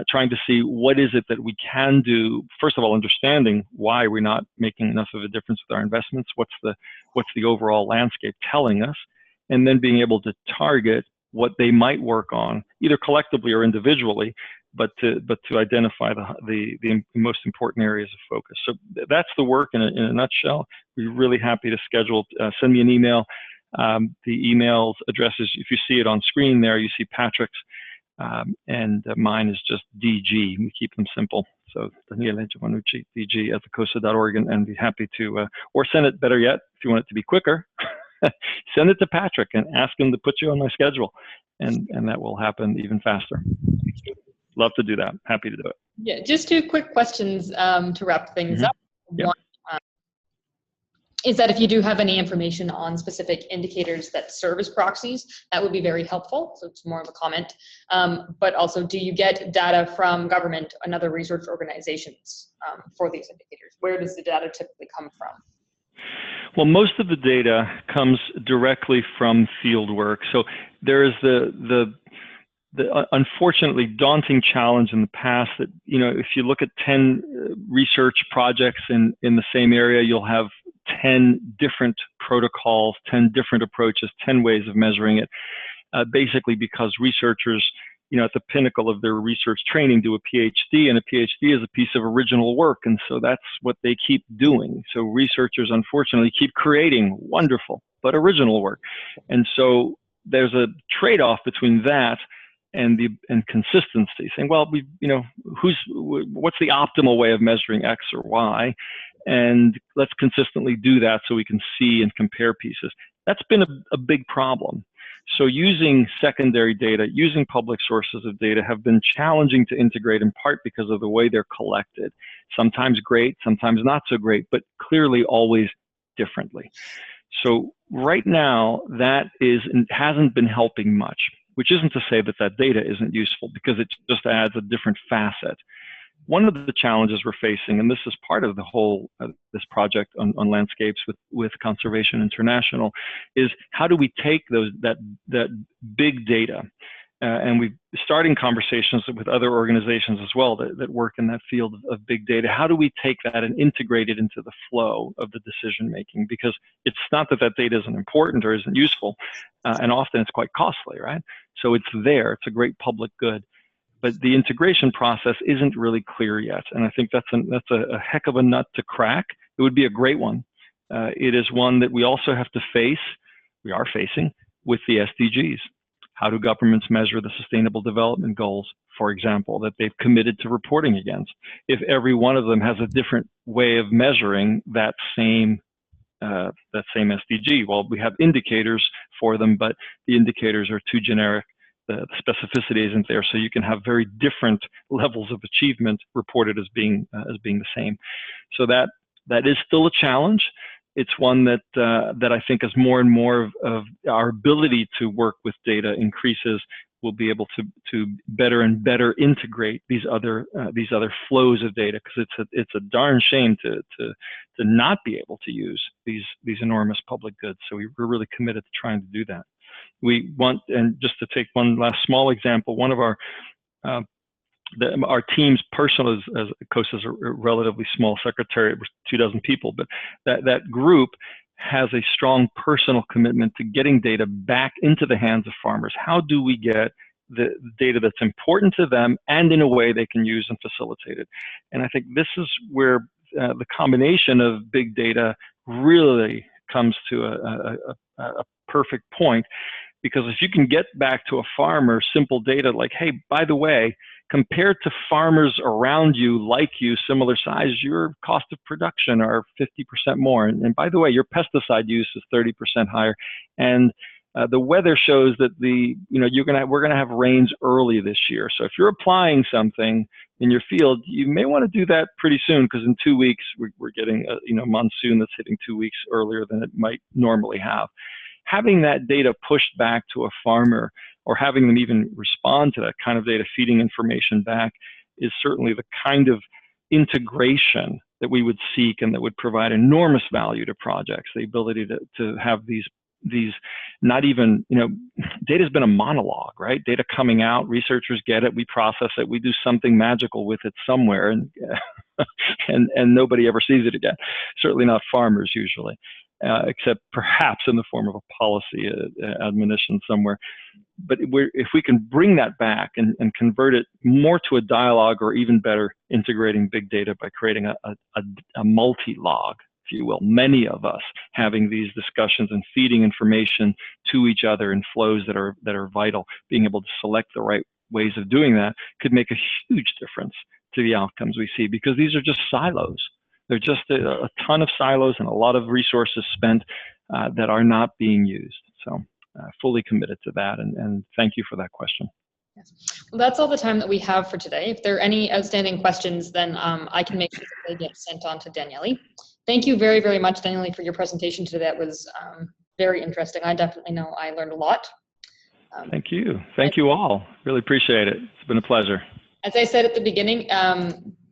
Trying to see what is it that we can do. First of all, understanding why we're not making enough of a difference with our investments. What's the overall landscape telling us, and then being able to target what they might work on, either collectively or individually, but to identify the most important areas of focus. So that's the work in a nutshell. We're really happy to schedule. Send me an email. The email addresses, if you see it on screen there, you see Patrick's. And mine is just DG. We keep them simple. So Daniele Giovannucci, DG@COSA.org, and be happy to, or send it, better yet, if you want it to be quicker, send it to Patrick and ask him to put you on my schedule, and that will happen even faster. Love to do that. Happy to do it. Yeah, just two quick questions to wrap things up. Yeah. One is that if you do have any information on specific indicators that serve as proxies, that would be very helpful. So it's more of a comment. But also, do you get data from government and other research organizations for these indicators? Where does the data typically come from? Well, most of the data comes directly from field work. So there is the unfortunately daunting challenge in the past that, if you look at 10 research projects in the same area, you'll have 10 different protocols, 10 different approaches, 10 ways of measuring it, basically because researchers, at the pinnacle of their research training, do a PhD, and a PhD is a piece of original work, and so that's what they keep doing. So researchers, unfortunately, keep creating wonderful but original work. And so there's a trade-off between that and consistency, saying, well, what's the optimal way of measuring X or Y? And let's consistently do that so we can see and compare pieces. That's been a big problem. So using secondary data, using public sources of data have been challenging to integrate, in part because of the way they're collected. Sometimes great, sometimes not so great, but clearly always differently. So right now, that hasn't been helping much, which isn't to say that data isn't useful, because it just adds a different facet. One of the challenges we're facing, and this is part of the whole this project on landscapes with Conservation International, is how do we take that big data, and we're starting conversations with other organizations as well that work in that field of big data. How do we take that and integrate it into the flow of the decision making? Because it's not that data isn't important or isn't useful, and often it's quite costly, right? So it's there. It's a great public good. But the integration process isn't really clear yet, and I think that's a heck of a nut to crack. It would be a great one. It is one that we also have to face, we are facing, with the SDGs. How do governments measure the Sustainable Development Goals, for example, that they've committed to reporting against? If every one of them has a different way of measuring that same SDG, well, we have indicators for them, but the indicators are too generic. The specificity isn't there, so you can have very different levels of achievement reported as being the same. So that is still a challenge. It's one that I think as more and more of our ability to work with data increases, we'll be able to better and better integrate these other flows of data, because it's a darn shame to not be able to use these enormous public goods. So we're really committed to trying to do that. We want, and just to take one last small example, one of our team's personal, as COSA is a relatively small secretariat, 24 people, but that group has a strong personal commitment to getting data back into the hands of farmers. How do we get the data that's important to them and in a way they can use and facilitate it? And I think this is where the combination of big data really comes to a perfect point, because if you can get back to a farmer simple data like, hey, by the way, compared to farmers around you, like you, similar size, your cost of production are 50% more. And by the way, your pesticide use is 30% higher. And the weather shows that we're gonna have rains early this year. So if you're applying something in your field, you may want to do that pretty soon, because in 2 weeks we're getting a monsoon that's hitting 2 weeks earlier than it might normally have. Having that data pushed back to a farmer, or having them even respond to that kind of data, feeding information back, is certainly the kind of integration that we would seek and that would provide enormous value to projects. The ability to have these not even, data's been a monologue, right? Data coming out, researchers get it, we process it, we do something magical with it somewhere, and and nobody ever sees it again. Certainly not farmers usually. Except perhaps in the form of a policy admonition somewhere. But if we can bring that back and convert it more to a dialogue, or even better, integrating big data by creating a multi-log, if you will, many of us having these discussions and feeding information to each other in flows that are vital, being able to select the right ways of doing that could make a huge difference to the outcomes we see, because these are just silos. They're just a ton of silos and a lot of resources spent that are not being used. So fully committed to that, and thank you for that question. Yes. Well, that's all the time that we have for today. If there are any outstanding questions, then I can make sure that they get sent on to Daniele. Thank you very, very much, Daniele, for your presentation today. That was very interesting. I definitely know I learned a lot. Thank you. Thank you all. Really appreciate it. It's been a pleasure. As I said at the beginning,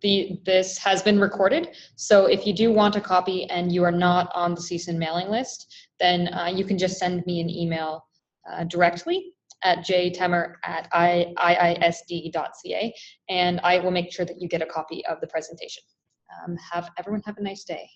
this has been recorded, so if you do want a copy and you are not on the CSIN mailing list, then you can just send me an email directly at jtemer@iisd.ca, and I will make sure that you get a copy of the presentation. Everyone have a nice day.